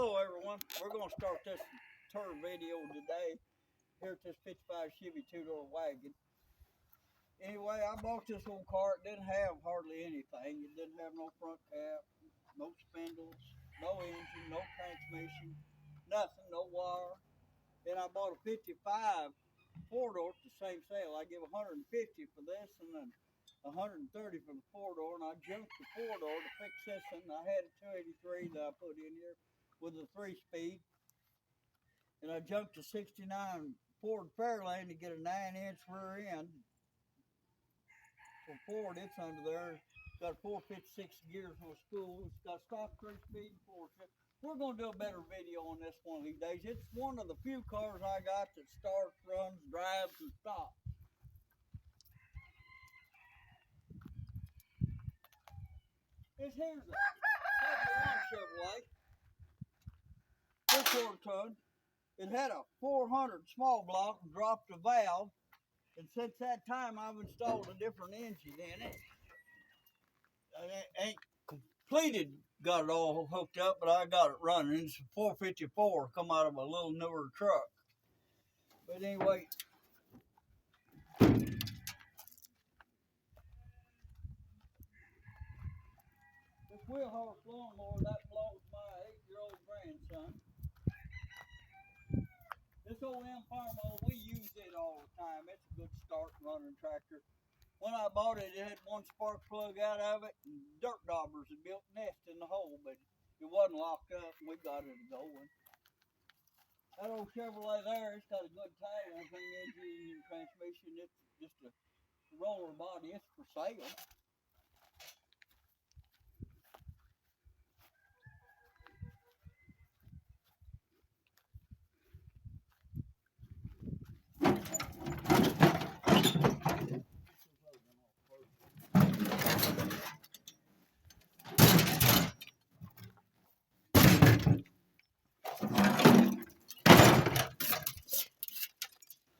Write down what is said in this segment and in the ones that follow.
Hello everyone, we're going to start this tour video today here at this 55 Chevy two-door wagon. Anyway, I bought this old car. It didn't have hardly anything. It didn't have no front cap, no spindles, no engine, no transmission, nothing, no wire. Then I bought a 55 four-door at the same sale. I give $150 for this and then $130 for the four-door, and I junked the four-door to fix this, and I had a 283 that I put in here with a 3-speed, and I junked a 69 Ford Fairlane to get a 9-inch rear end. For Ford, it's under there. It's got 456 gears on spool. It's got stock 3-speed, 4-shift. We're going to do a better video on this one of these days. It's one of the few cars I got that starts, runs, drives, and stops. This here's a 71 Chevrolet. 4 ton. It had a 400 small block and dropped a valve. And since that time, I've installed a different engine in it. I ain't completed, got it all hooked up, but I got it running. It's a 454, come out of a little newer truck. But anyway, this wheel horse lawnmower, that belongs to my 8-year-old grandson. This old farm mower, we use it all the time. It's a good start running tractor. When I bought it, it had one spark plug out of it, and dirt daubers had built a nest in the hole, but it wasn't locked up, and we got it going. That old Chevrolet there, it's got a good tire and everything, engine and transmission. It's just a roller body. It's for sale.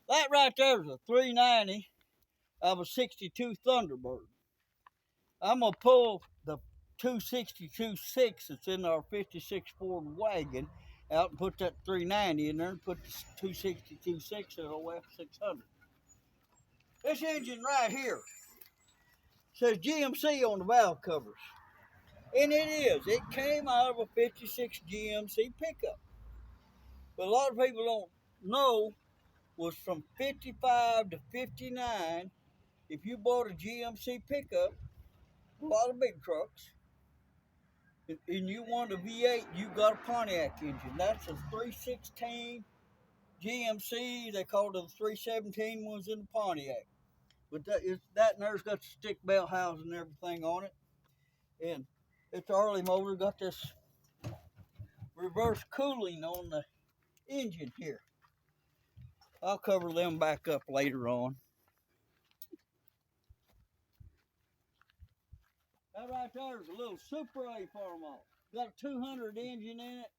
That right there is a 390 of a 62 Thunderbird. I'm going to pull the 262.6 that's in our 56 Ford wagon out and put that 390 in there and put the 262.6 in our F600. This engine right here says GMC on the valve covers. And it is. It came out of a 56 GMC pickup. But a lot of people don't know was from 55 to 59, if you bought a GMC pickup, a lot of big trucks, and you want a V8, you got a Pontiac engine. That's a 316 GMC. They called it the 317 ones in the Pontiac. But that and there's got the stick belt housing and everything on it. And it's an early motor, got this reverse cooling on the engine here. I'll cover them back up later on. That right there is a little Super A farm-off. Got a 200 engine in it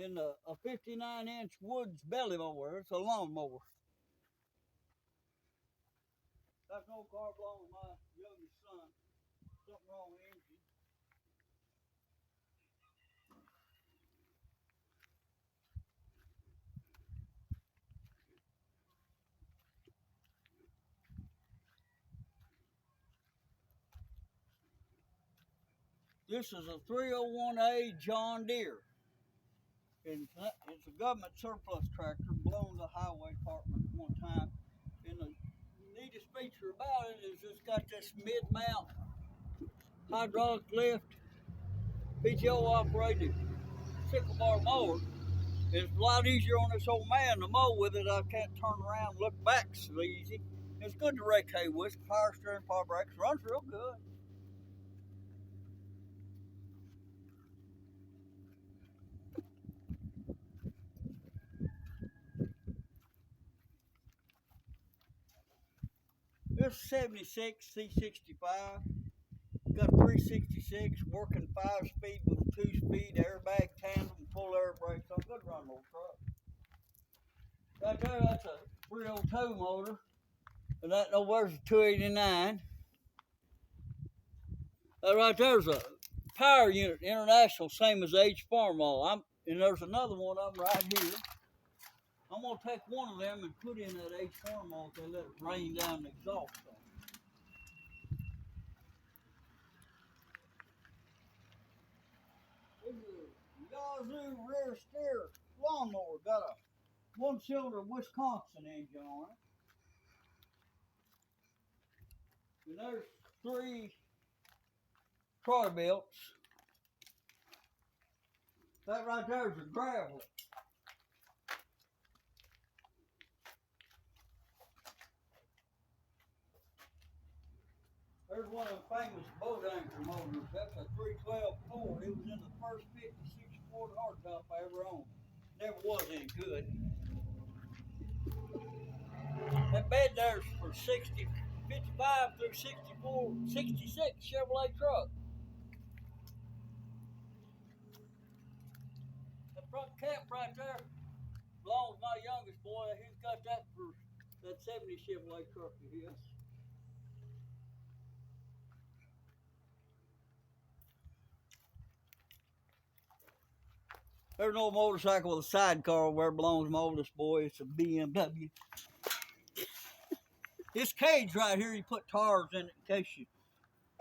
and a 59-inch Woods belly mower. It's a lawnmower. That's no car belongs to my youngest son. Something wrong with the engine. This is a 301A John Deere. And it's a government surplus tractor, belonged to the highway department at one time. And the neatest feature about it is it's got this mid-mount hydraulic lift, PTO operated sickle bar mower. It's a lot easier on this old man to mow with it. I can't turn around and look back so easy. It's good to rake hay with, power steering, power brakes, runs real good. This 76 C65, got 366, working 5-speed with a 2-speed airbag tandem, full air brakes. I'm good run old truck. Right there, that's a 302 motor, and that there's a 289. That right there's a power unit, international, same as H Farm All. And there's another one of them right here. I'm going to take one of them and put in that H1 mold and let it rain down the exhaust fan. This is a Yazoo rear steer lawnmower. Got a 1-cylinder Wisconsin engine on it. And there's 3 troy belts. That right there is a gravel. There's one of the famous boat anchor motors. That's a 312 Ford. It was in the first 56 Ford hardtop I ever owned. Never was any good. That bed there's for 55 through 64, 66 Chevrolet truck. That front cap right there belongs to my youngest boy. He's got that for that 70 Chevrolet truck of his. There's no motorcycle with a sidecar where it belongs to my oldest boy. It's a BMW. This cage right here, you put tires in it in case you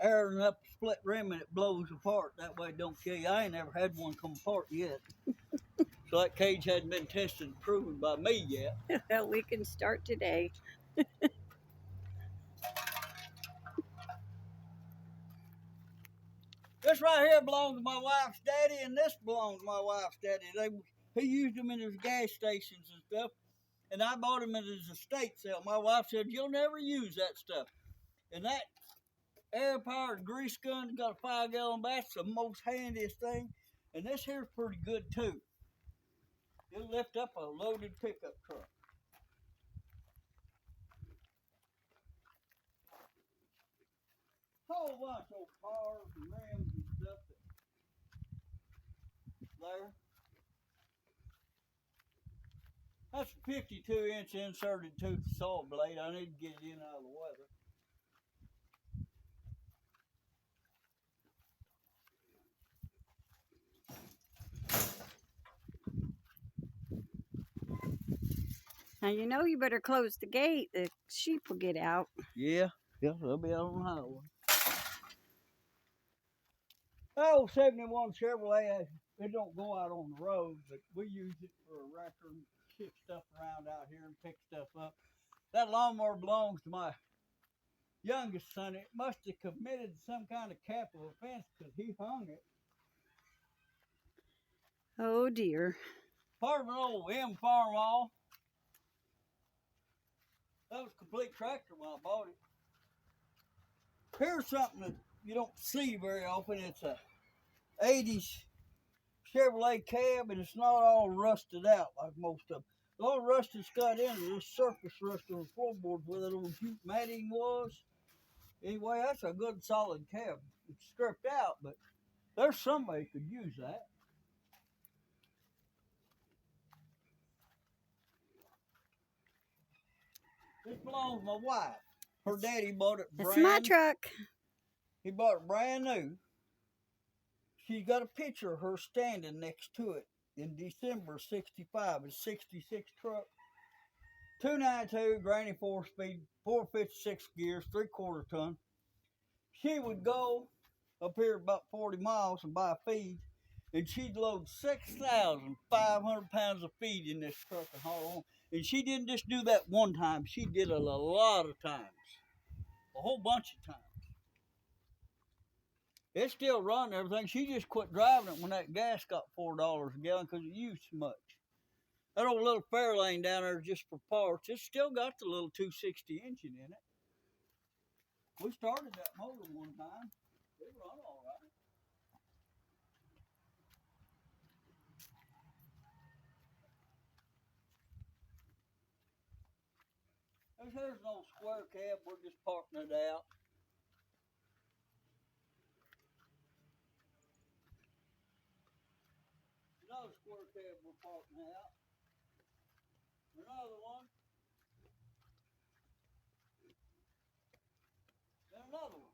airing up the split rim and it blows apart. That way it don't kill you. I ain't never had one come apart yet. So that cage hadn't been tested and proven by me yet. Well, we can start today. This right here belongs to my wife's daddy, and this belongs to my wife's daddy. He used them in his gas stations and stuff, and I bought them at his estate sale. My wife said, "You'll never use that stuff." And that air-powered grease gun got a 5-gallon battery. It's the most handiest thing. And this here's pretty good, too. It'll lift up a loaded pickup truck. Whole bunch of cars and rims and stuff there. That's a 52-inch inserted tooth saw blade. I need to get it in out of the weather. Now, you know you better close the gate. The sheep will get out. Yeah, they'll be out on the highway. Oh, 71 Chevrolet, it don't go out on the road, but we use it for a wrecker and ship stuff around out here and pick stuff up. That lawnmower belongs to my youngest son. It must have committed some kind of capital offense because he hung it. Oh, dear. Part of an old M Farmall. That was a complete tractor when I bought it. Here's something that you don't see very often. It's a 80s Chevrolet cab, and it's not all rusted out like most of them. The only rust it's got in is this surface rust on the floorboards where that old jute matting was. Anyway, that's a good solid cab. It's stripped out, but there's somebody could use that. This belongs to my wife. Her daddy bought it brand new. That's my truck. He bought it brand new. She's got a picture of her standing next to it in December '65. It's a '66 truck. 292, granny 4-speed, 456 gears, 3/4 ton. She would go up here about 40 miles and buy feed, and she'd load 6,500 pounds of feed in this truck and haul home. And she didn't just do that one time. She did it a lot of times, a whole bunch of times. It's still running everything. She just quit driving it when that gas got $4 a gallon because it used too much. That old little Fairlane down there just for parts. It's still got the little 260 engine in it. We started that motor one time. It run all right. Here's an old square cab. We're just parking it out. Another square cab we're parking out. Another one. And another one.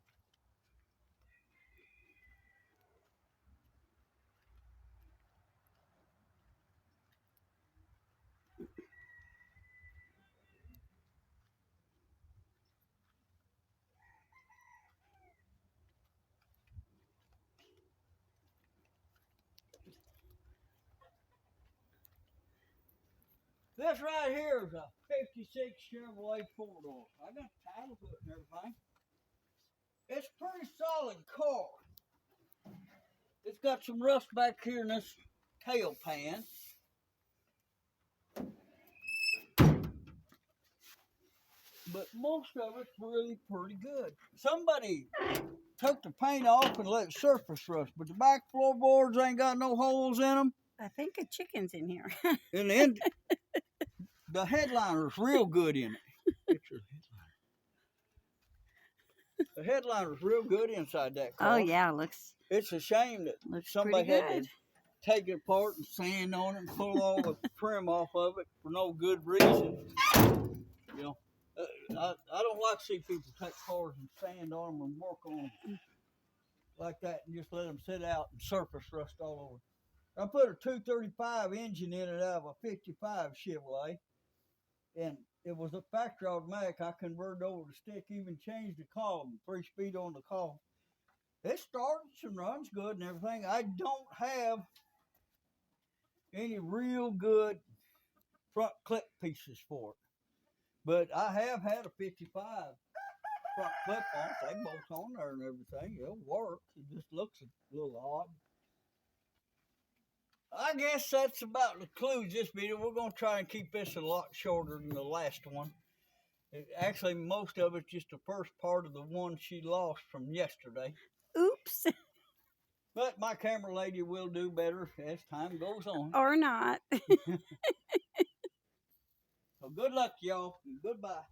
This right here is a 56 Chevrolet 4-door. I got the title to it and everything. It's a pretty solid car. It's got some rust back here in this tail pan. But most of it's really pretty good. Somebody took the paint off and let it surface rust, but the back floorboards ain't got no holes in them. I think a chicken's in here. And the headliner's real good in it. Picture the headliner's real good inside that car. Oh yeah, looks It's a shame that somebody pretty had good. to take it apart and sand on it and pull all the trim off of it for no good reason. You know, I don't like to see people take cars and sand on them and work on them like that and just let them sit out and surface rust all over. I put a 235 engine in it out of a 55 Chevrolet, and it was a factory automatic. I converted over to stick, even changed the column, 3-speed on the column. It starts and runs good and everything. I don't have any real good front clip pieces for it, but I have had a 55 front clip on. They both on there and everything. It'll work. It just looks a little odd. I guess that's about the conclusion this video. We're going to try and keep this a lot shorter than the last one. Actually, most of it's just the first part of the one she lost from yesterday. Oops. But my camera lady will do better as time goes on. Or not. So good luck, y'all. Goodbye.